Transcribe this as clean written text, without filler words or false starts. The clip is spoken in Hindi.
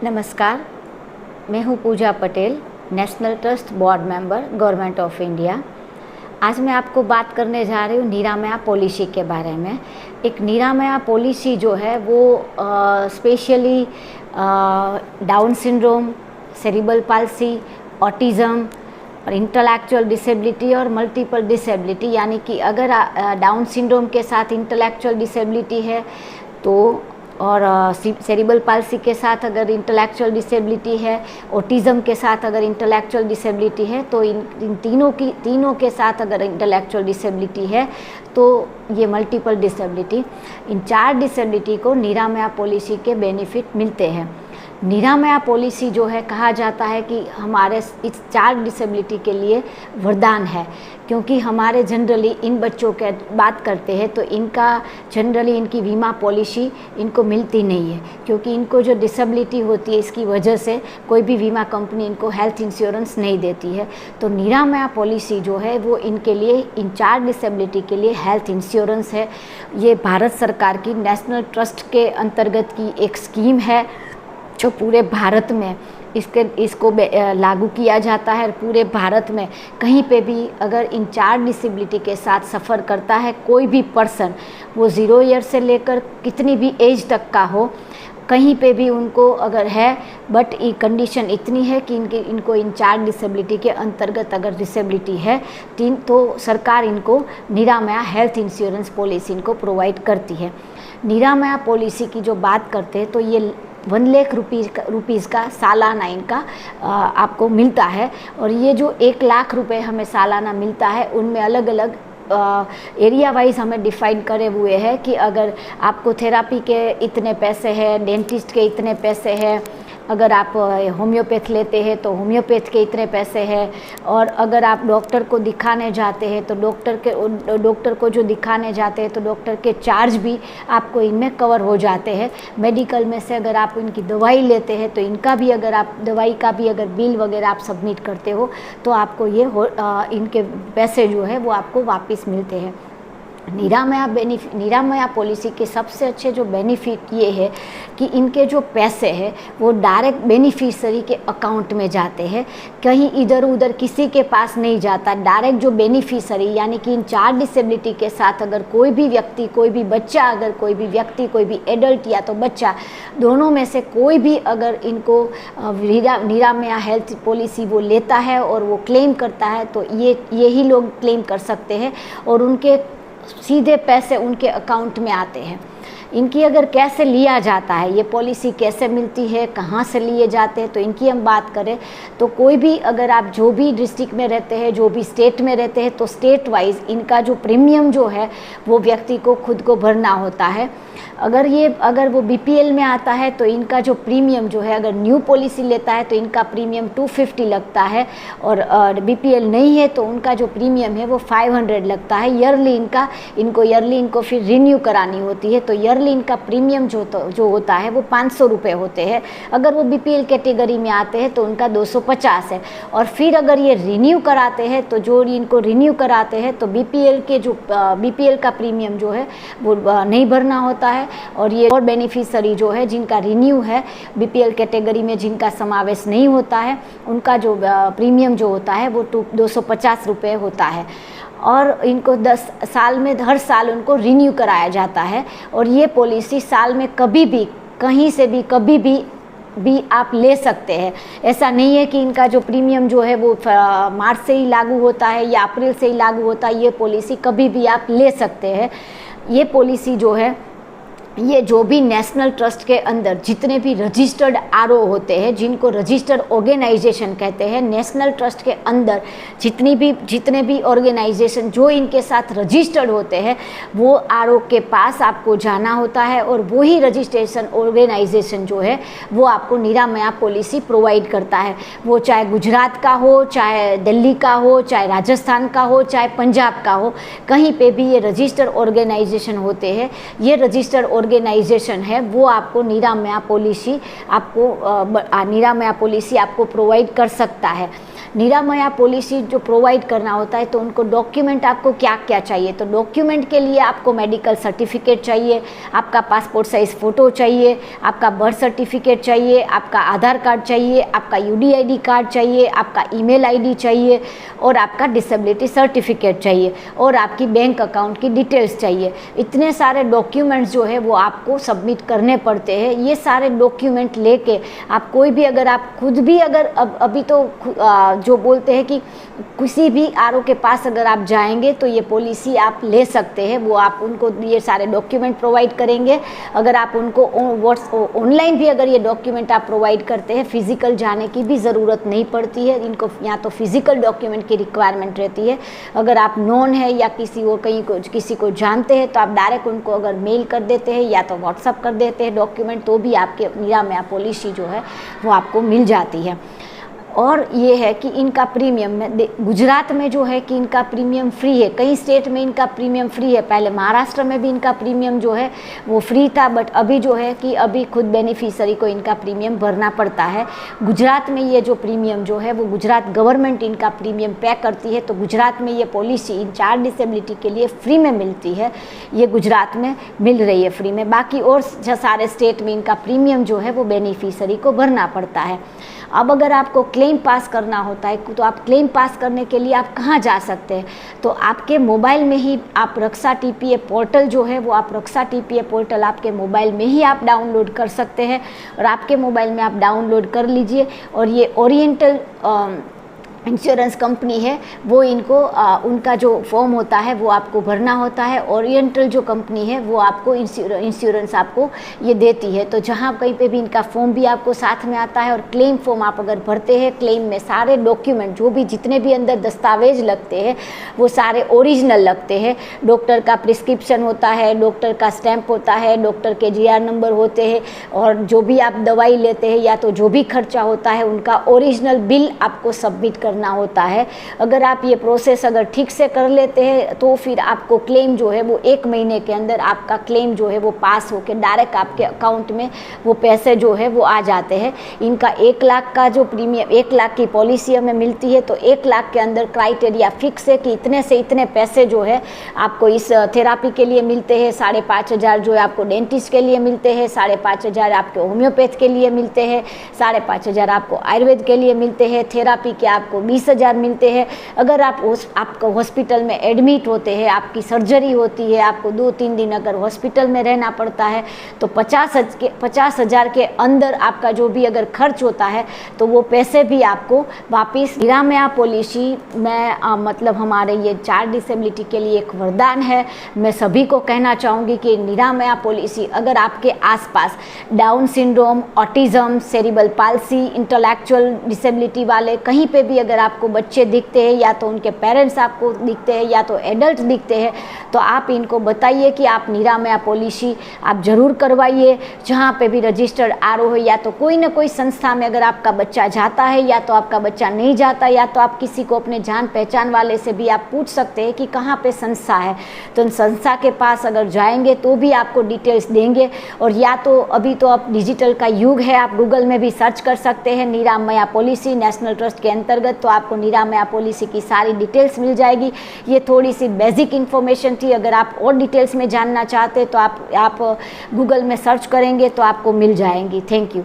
नमस्कार, मैं हूँ Pooja Patel, national trust board member, government of India. आज मैं आपको बात करने जा रही हूँ निरामया पॉलिसी के बारे में। एक निरामया पॉलिसी जो है वो specially down syndrome, cerebral palsy, autism और इंटेलेक्चुअल डिसेबिलिटी और मल्टीपल डिसेबिलिटी, यानी कि अगर डाउन सिंड्रोम के साथ इंटेलेक्चुअल डिसेबिलिटी है तो, और सेरिब्रल पाल्सी के साथ अगर इंटेलेक्चुअल डिसेबिलिटी है, ऑटिज़म के साथ अगर इंटेलेक्चुअल डिसेबिलिटी है, तो इन तीनों के साथ अगर इंटेलेक्चुअल डिसेबिलिटी है तो ये मल्टीपल डिसेबिलिटी, इन 4 डिसेबिलिटी को निरामया पॉलिसी के बेनिफिट मिलते हैं। निरामया पॉलिसी जो है, कहा जाता है कि हमारे इस 4 डिसेबिलिटी के लिए वरदान है, क्योंकि हमारे जनरली इन बच्चों के बात करते हैं तो इनका जनरली इनकी बीमा पॉलिसी इनको मिलती नहीं है, क्योंकि इनको जो डिसेबिलिटी होती है इसकी वजह से कोई भी बीमा कंपनी इनको हेल्थ इंश्योरेंस नहीं देती है। तो निरामया पॉलिसी जो है वो इनके लिए, इन 4 डिसेबिलिटी के लिए हेल्थ इंश्योरेंस है। ये भारत सरकार की नेशनल ट्रस्ट के अंतर्गत की एक स्कीम है जो पूरे भारत में इसको लागू किया जाता है। पूरे भारत में कहीं पे भी अगर इन 4 डिसेबिलिटी के साथ सफ़र करता है कोई भी पर्सन, वो 0 ईयर से लेकर कितनी भी एज तक का हो, कहीं पे भी उनको अगर है, बट ये कंडीशन इतनी है कि इनको इन 4 डिसेबिलिटी के अंतर्गत अगर डिसेबिलिटी है तो सरकार इनको निरामया हेल्थ इंश्योरेंस पॉलिसी इनको प्रोवाइड करती है। निरामया पॉलिसी की जो बात करते हैं तो ये 1 लाख रुपीज़ का सालाना इनका आपको मिलता है। और ये जो 1 लाख रुपए हमें सालाना मिलता है उनमें अलग अलग एरिया वाइज हमें डिफाइन करे हुए हैं कि अगर आपको थेरापी के इतने पैसे हैं, डेंटिस्ट के इतने पैसे हैं, अगर आप होम्योपैथ लेते हैं तो होम्योपैथ के इतने पैसे हैं, और अगर आप डॉक्टर को दिखाने जाते हैं तो डॉक्टर को जो दिखाने जाते हैं तो डॉक्टर के चार्ज भी आपको इनमें कवर हो जाते हैं। मेडिकल में से अगर आप इनकी दवाई लेते हैं तो इनका भी, अगर आप दवाई का भी अगर बिल वगैरह आप सबमिट करते हो तो आपको ये इनके पैसे जो है वो आपको वापस मिलते हैं। निरामया पॉलिसी के सबसे अच्छे जो बेनिफिट ये है कि इनके जो पैसे हैं वो डायरेक्ट बेनिफिशियरी के अकाउंट में जाते हैं, कहीं इधर उधर किसी के पास नहीं जाता। डायरेक्ट जो बेनिफिशियरी, यानी कि इन 4 डिसेबिलिटी के साथ अगर कोई भी व्यक्ति, कोई भी बच्चा, अगर कोई भी व्यक्ति, कोई भी एडल्ट या तो बच्चा, दोनों में से कोई भी अगर इनको निरामया हेल्थ पॉलिसी वो लेता है और वो क्लेम करता है तो यही लोग क्लेम कर सकते हैं और उनके सीधे पैसे उनके अकाउंट में आते हैं। इनकी अगर कैसे लिया जाता है, ये पॉलिसी कैसे मिलती है, कहाँ से लिए जाते हैं, तो इनकी हम बात करें तो कोई भी, अगर आप जो भी डिस्ट्रिक्ट में रहते हैं, जो भी स्टेट में रहते हैं, तो स्टेट वाइज इनका जो प्रीमियम जो है वो व्यक्ति को खुद को भरना होता है। अगर वो बीपीएल में आता है तो इनका जो प्रीमियम जो है, अगर न्यू पॉलिसी लेता है तो इनका प्रीमियम 250 लगता है, और बीपीएल नहीं है तो उनका जो प्रीमियम है वो 500 लगता है। ईयरली इनको फिर रिन्यू करानी होती है, तो ईयरली इनका प्रीमियम जो होता है वो 500 रुपये होते हैं। अगर वो बीपीएल कैटेगरी में आते हैं तो उनका 250 है। और फिर अगर ये रिन्यू कराते हैं तो जो इनको रिन्यू कराते हैं तो बीपीएल का प्रीमियम जो है वो नहीं भरना होता है। और ये और बेनिफिशियरी जो है जिनका रिन्यू है, बीपीएल कैटेगरी में जिनका समावेश नहीं होता है, उनका जो प्रीमियम जो होता है वो 250 रुपये होता है। और इनको 10 साल में, हर साल उनको रिन्यू कराया जाता है। और ये पॉलिसी साल में कभी भी, कहीं से भी, कभी भी आप ले सकते हैं। ऐसा नहीं है कि इनका जो प्रीमियम जो है वो मार्च से ही लागू होता है या अप्रैल से ही लागू होता है। ये पॉलिसी कभी भी आप ले सकते हैं। ये पॉलिसी जो है, ये जो भी नेशनल ट्रस्ट के अंदर जितने भी रजिस्टर्ड आरओ होते हैं, जिनको रजिस्टर्ड ऑर्गेनाइजेशन कहते हैं, नेशनल ट्रस्ट के अंदर जितने भी ऑर्गेनाइजेशन जो इनके साथ रजिस्टर्ड होते हैं, वो आरओ के पास आपको जाना होता है और वही रजिस्ट्रेशन ऑर्गेनाइजेशन जो है वो आपको निरामया पॉलिसी प्रोवाइड करता है। वो चाहे गुजरात का हो, चाहे दिल्ली का हो, चाहे राजस्थान का हो, चाहे पंजाब का हो, कहीं पे भी ये रजिस्टर्ड ऑर्गेनाइजेशन होते हैं। ये रजिस्टर्ड ऑर्गेनाइजेशन है वो आपको निरामया पॉलिसी आपको प्रोवाइड कर सकता है। निरामया पॉलिसी जो प्रोवाइड करना होता है तो उनको डॉक्यूमेंट आपको क्या क्या चाहिए, तो डॉक्यूमेंट के लिए आपको मेडिकल सर्टिफिकेट चाहिए, आपका पासपोर्ट साइज़ फ़ोटो चाहिए, आपका बर्थ सर्टिफिकेट चाहिए, आपका आधार कार्ड चाहिए, आपका UDID कार्ड चाहिए, आपका ईमेल ID चाहिए और आपका डिसेबिलिटी सर्टिफिकेट चाहिए और आपकी बैंक अकाउंट की डिटेल्स चाहिए। इतने सारे डॉक्यूमेंट्स जो है वो आपको सबमिट करने पड़ते हैं। ये सारे डॉक्यूमेंट लेके आप कोई भी, अगर आप खुद भी अगर अभी तो जो बोलते हैं कि किसी भी RO के पास अगर आप जाएंगे तो ये पॉलिसी आप ले सकते हैं, वो आप उनको ये सारे डॉक्यूमेंट प्रोवाइड करेंगे। अगर आप उनको ऑनलाइन भी अगर ये डॉक्यूमेंट आप प्रोवाइड करते हैं, फिजिकल जाने की भी ज़रूरत नहीं पड़ती है, इनको या तो फिजिकल डॉक्यूमेंट की रिक्वायरमेंट रहती है। अगर आप नॉन है या किसी और कहीं को किसी को जानते हैं तो आप डायरेक्ट उनको अगर मेल कर देते हैं या तो व्हाट्सअप कर देते हैं डॉक्यूमेंट, तो भी आपके निरामया पॉलिसी जो है वो आपको मिल जाती है। और ये है कि इनका प्रीमियम में गुजरात में जो है कि इनका प्रीमियम फ्री है, कई स्टेट में इनका प्रीमियम फ्री है। पहले महाराष्ट्र में भी इनका प्रीमियम जो है वो फ्री था, बट अभी जो है कि अभी खुद बेनिफिशियरी को इनका प्रीमियम भरना पड़ता है। गुजरात में ये जो प्रीमियम जो है वो गुजरात गवर्नमेंट इनका प्रीमियम पे करती है, तो गुजरात में ये पॉलिसी इन 4 डिसेबिलिटी के लिए फ्री में मिलती है। ये गुजरात में मिल रही है फ्री में, बाकी और सारे स्टेट में इनका प्रीमियम जो है वो बेनिफिशियरी को भरना पड़ता है। अब अगर आपको क्लेम पास करना होता है तो आप क्लेम पास करने के लिए आप कहाँ जा सकते हैं, तो आपके मोबाइल में ही आप रक्षा TPA पोर्टल जो है वो आप रक्षा TPA पोर्टल आपके मोबाइल में ही आप डाउनलोड कर सकते हैं और आपके मोबाइल में आप डाउनलोड कर लीजिए। और ये ओरिएंटल इंश्योरेंस कंपनी है वो इनको उनका जो फॉर्म होता है वो आपको भरना होता है। ओरिएंटल जो कंपनी है वो आपको इंश्योरेंस आपको ये देती है, तो जहाँ कहीं पे भी इनका फॉर्म भी आपको साथ में आता है। और क्लेम फॉर्म आप अगर भरते हैं, क्लेम में सारे डॉक्यूमेंट जो भी जितने भी अंदर दस्तावेज लगते हैं वो सारे ओरिजिनल लगते हैं। डॉक्टर का प्रिस्क्रिप्शन होता है, डॉक्टर का स्टैंप होता है, डॉक्टर के GR नंबर होते हैं और जो भी आप दवाई लेते हैं या तो जो भी खर्चा होता है उनका ओरिजिनल बिल आपको सबमिट करना होता है। अगर आप ये प्रोसेस अगर ठीक से कर लेते हैं तो फिर आपको क्लेम जो है वो 1 महीने के अंदर आपका क्लेम जो है वो पास होकर डायरेक्ट आपके अकाउंट में वो पैसे जो है वो आ जाते हैं। इनका 1 लाख का जो प्रीमियम 1 लाख की पॉलिसी हमें मिलती है, तो 1 लाख के अंदर क्राइटेरिया फिक्स है कि इतने से इतने पैसे जो है आपको इस थेरापी के लिए मिलते हैं। 5,500 जो है आपको डेंटिस्ट के लिए मिलते हैं, 5,500 आपके होम्योपैथ के लिए मिलते हैं, 5,500 आपको आयुर्वेद के लिए मिलते हैं, थेरापी के आपको 20,000 मिलते हैं। अगर आपको हॉस्पिटल में एडमिट होते हैं, आपकी सर्जरी होती है, आपको 2-3 दिन अगर हॉस्पिटल में रहना पड़ता है तो 50,000 के अंदर आपका जो भी अगर खर्च होता है तो वो पैसे भी आपको वापस। निरामया पॉलिसी में मतलब हमारे ये 4 डिसेबिलिटी के लिए एक वरदान है। मैं सभी को कहना चाहूँगी कि निरामया पॉलिसी अगर आपके आसपास down syndrome, autism, cerebral palsy, intellectual disability वाले कहीं पे भी अगर आपको बच्चे दिखते हैं या तो उनके पेरेंट्स आपको दिखते हैं या तो एडल्ट दिखते हैं तो आप इनको बताइए कि आप निरामया पॉलिसी आप ज़रूर करवाइए। जहाँ पे भी रजिस्टर्ड RO हो या तो कोई ना कोई संस्था में अगर आपका बच्चा जाता है या तो आपका बच्चा नहीं जाता या तो आप किसी को अपने जान पहचान वाले से भी आप पूछ सकते हैं कि कहाँ पे संस्था है, तो उन संस्था के पास अगर जाएंगे तो भी आपको डिटेल्स देंगे। और या तो अभी तो अब डिजिटल का युग है, आप गूगल में भी सर्च कर सकते हैं निरामया पॉलिसी नेशनल ट्रस्ट के अंतर्गत, तो आपको निरामया पॉलिसी की सारी डिटेल्स मिल जाएगी। ये थोड़ी सी बेसिक इन्फॉर्मेशन थी, अगर आप और डिटेल्स में जानना चाहते तो आप गूगल में सर्च करेंगे तो आपको मिल जाएंगी। Thank you.